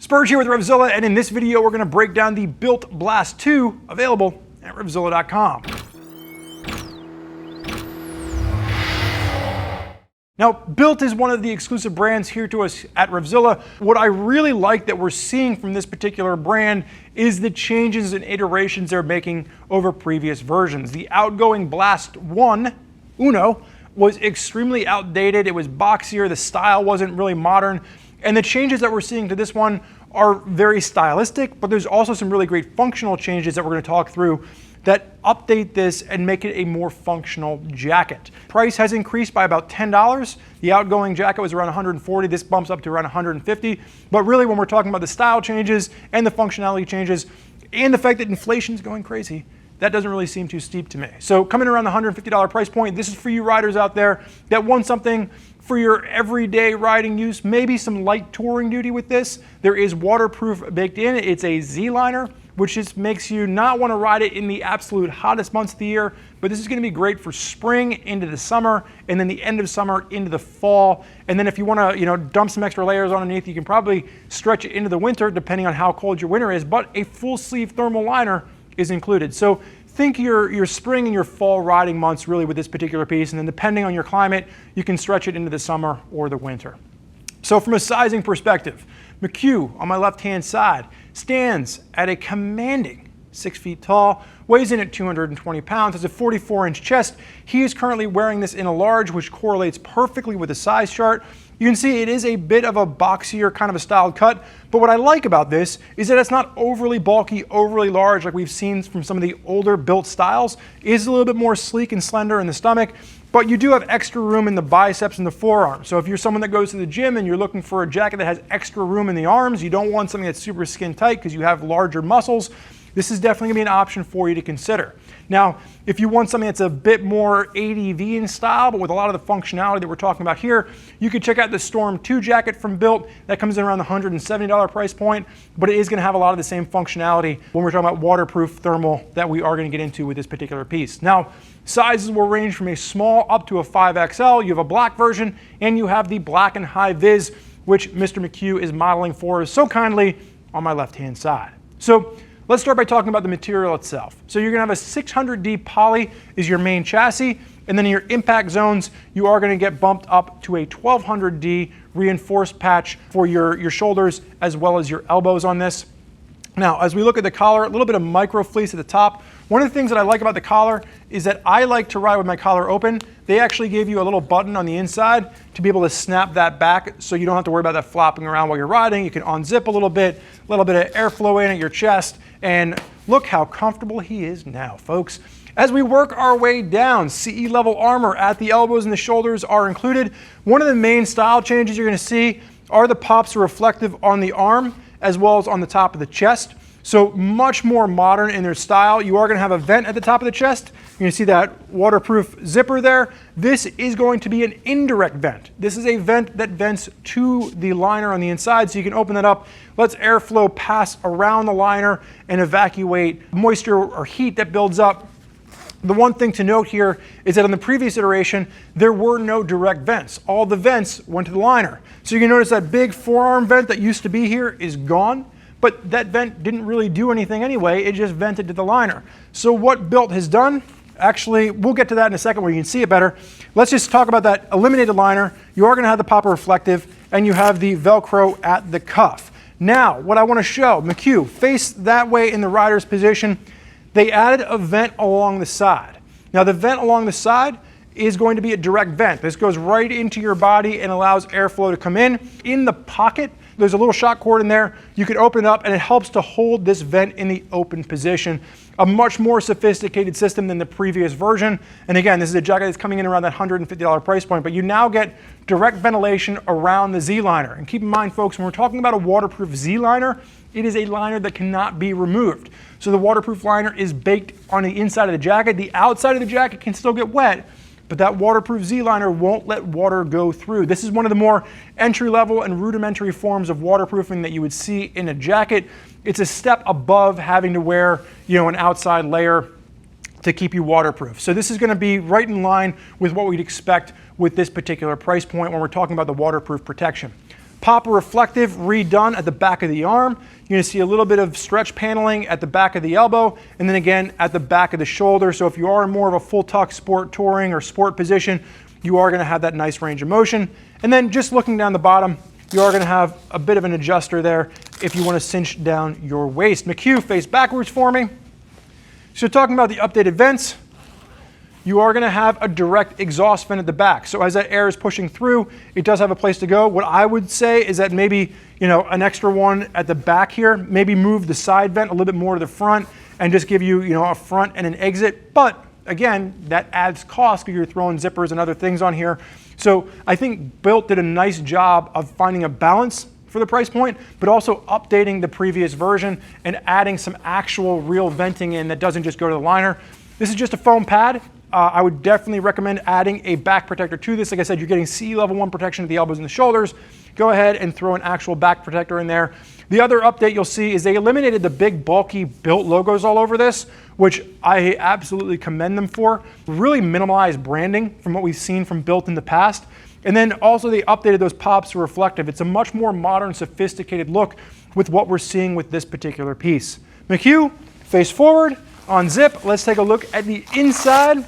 Spurge here with RevZilla, and in this video we're going to break down the BILT Blast 2, available at RevZilla.com. Now, BILT is one of the exclusive brands here to us at RevZilla. What I really like that we're seeing from this particular brand is the changes and iterations they're making over previous versions. The outgoing Blast 1, Uno, was extremely outdated. It was boxier, the style wasn't really modern, and the changes that we're seeing to this one are very stylistic, but there's also some really great functional changes that we're going to talk through that update this and make it a more functional jacket. Price has increased by about $10. The outgoing jacket was around $140. This bumps up to around $150. But really, when we're talking about the style changes and the functionality changes and the fact that inflation is going crazy, that doesn't really seem too steep to me. So coming around the $150 price point, this is for you riders out there that want something for your everyday riding use, maybe some light touring duty with this. There is waterproof baked in. It's a Z-liner, which just makes you not want to ride it in the absolute hottest months of the year, but this is going to be great for spring into the summer, and then the end of summer into the fall. And then if you want to, dump some extra layers underneath, you can probably stretch it into the winter, depending on how cold your winter is, but a full sleeve thermal liner is included. So think your spring and your fall riding months really with this particular piece, and then depending on your climate, you can stretch it into the summer or the winter. So from a sizing perspective, McHugh on my left-hand side stands at a commanding 6 feet tall, weighs in at 220 pounds, has a 44-inch chest. He is currently wearing this in a large, which correlates perfectly with the size chart. You can see it is a bit of a boxier kind of a styled cut, but what I like about this is that it's not overly bulky, overly large like we've seen from some of the older BILT styles. It is a little bit more sleek and slender in the stomach, but you do have extra room in the biceps and the forearm. So if you're someone that goes to the gym and you're looking for a jacket that has extra room in the arms, you don't want something that's super skin tight because you have larger muscles, this is definitely going to be an option for you to consider. Now, if you want something that's a bit more ADV in style, but with a lot of the functionality that we're talking about here, you can check out the Storm 2 jacket from BILT. That comes in around the $170 price point, but it is going to have a lot of the same functionality when we're talking about waterproof thermal that we are going to get into with this particular piece. Now, sizes will range from a small up to a 5XL. You have a black version, and you have the black and high vis, which Mr. McHugh is modeling for us so kindly on my left-hand side. So let's start by talking about the material itself. So you're going to have a 600D poly is your main chassis, and then in your impact zones, you are going to get bumped up to a 1200D reinforced patch for your shoulders as well as your elbows on this. Now, as we look at the collar, a little bit of micro fleece at the top. One of the things that I like about the collar is that I like to ride with my collar open. They actually gave you a little button on the inside to be able to snap that back so you don't have to worry about that flopping around while you're riding. You can unzip a little bit of airflow in at your chest, and look how comfortable he is now, folks. As we work our way down, CE level armor at the elbows and the shoulders are included. One of the main style changes you're going to see are the pops reflective on the arm as well as on the top of the chest. So much more modern in their style. You are going to have a vent at the top of the chest. You're going to see that waterproof zipper there. This is going to be an indirect vent. This is a vent that vents to the liner on the inside, so you can open that up. Lets airflow pass around the liner and evacuate moisture or heat that builds up. The one thing to note here is that on the previous iteration, there were no direct vents. All the vents went to the liner. So you can notice that big forearm vent that used to be here is gone, but that vent didn't really do anything anyway. It just vented to the liner. So what BILT has done, actually, we'll get to that in a second where you can see it better. Let's just talk about that eliminated liner. You are going to have the popper reflective, and you have the Velcro at the cuff. Now, what I want to show, McHugh, face that way in the rider's position. They added a vent along the side. Now the vent along the side is going to be a direct vent. This goes right into your body and allows airflow to come in. In the pocket, there's a little shock cord in there. You can open it up and it helps to hold this vent in the open position. A much more sophisticated system than the previous version. And again, this is a jacket that's coming in around that $150 price point, but you now get direct ventilation around the Z-liner. And keep in mind, folks, when we're talking about a waterproof Z-liner, it is a liner that cannot be removed. So the waterproof liner is baked on the inside of the jacket. The outside of the jacket can still get wet, but that waterproof Z-liner won't let water go through. This is one of the more entry-level and rudimentary forms of waterproofing that you would see in a jacket. It's a step above having to wear, an outside layer to keep you waterproof. So this is going to be right in line with what we'd expect with this particular price point when we're talking about the waterproof protection. Pop reflective redone at the back of the arm. You're going to see a little bit of stretch paneling at the back of the elbow, and then again at the back of the shoulder. So if you are in more of a full tuck sport touring or sport position, you are going to have that nice range of motion. And then just looking down the bottom, you are going to have a bit of an adjuster there if you want to cinch down your waist. McHugh, face backwards for me. So talking about the updated vents, you are going to have a direct exhaust vent at the back. So as that air is pushing through, it does have a place to go. What I would say is that maybe, an extra one at the back here, maybe move the side vent a little bit more to the front and just give you, a front and an exit. But again, that adds cost because you're throwing zippers and other things on here. So I think BILT did a nice job of finding a balance for the price point, but also updating the previous version and adding some actual real venting in that doesn't just go to the liner. This is just a foam pad. I would definitely recommend adding a back protector to this. Like I said, you're getting CE level 1 protection at the elbows and the shoulders. Go ahead and throw an actual back protector in there. The other update you'll see is they eliminated the big bulky BILT logos all over this, which I absolutely commend them for. Really minimalized branding from what we've seen from BILT in the past. And then also they updated those pops to reflective. It's a much more modern, sophisticated look with what we're seeing with this particular piece. McHugh, face forward, unzip. Let's take a look at the inside.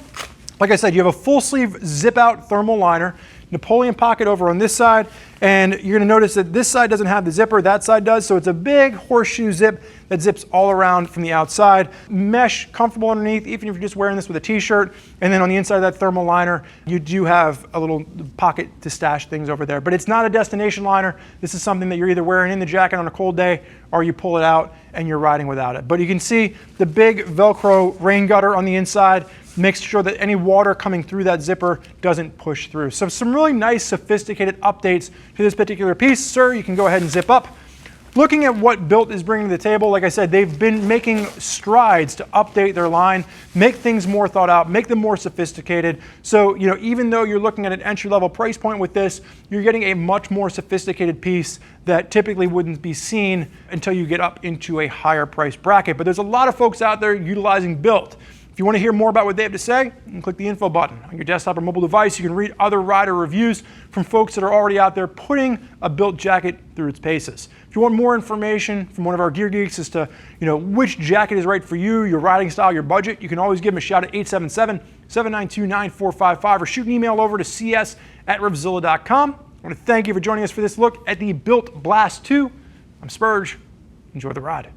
Like I said, you have a full sleeve zip out thermal liner, Napoleon pocket over on this side, and you're going to notice that this side doesn't have the zipper, that side does, so it's a big horseshoe zip that zips all around from the outside. Mesh, comfortable underneath, even if you're just wearing this with a t-shirt. And then on the inside of that thermal liner, you do have a little pocket to stash things over there. But it's not a destination liner. This is something that you're either wearing in the jacket on a cold day or you pull it out and you're riding without it. But you can see the big Velcro rain gutter on the inside makes sure that any water coming through that zipper doesn't push through. So some really nice sophisticated updates to this particular piece. Sir, you can go ahead and zip up. Looking at what BILT is bringing to the table, like I said, they've been making strides to update their line, make things more thought out, make them more sophisticated. So, even though you're looking at an entry-level price point with this, you're getting a much more sophisticated piece that typically wouldn't be seen until you get up into a higher price bracket. But there's a lot of folks out there utilizing BILT. If you want to hear more about what they have to say, you can click the info button on your desktop or mobile device. You can read other rider reviews from folks that are already out there putting a BILT jacket through its paces. If you want more information from one of our gear geeks as to which jacket is right for you, your riding style, your budget, you can always give them a shout at 877-792-9455 or shoot an email over to cs@revzilla.com. I want to thank you for joining us for this look at the BILT Blast 2. I'm Spurge. Enjoy the ride.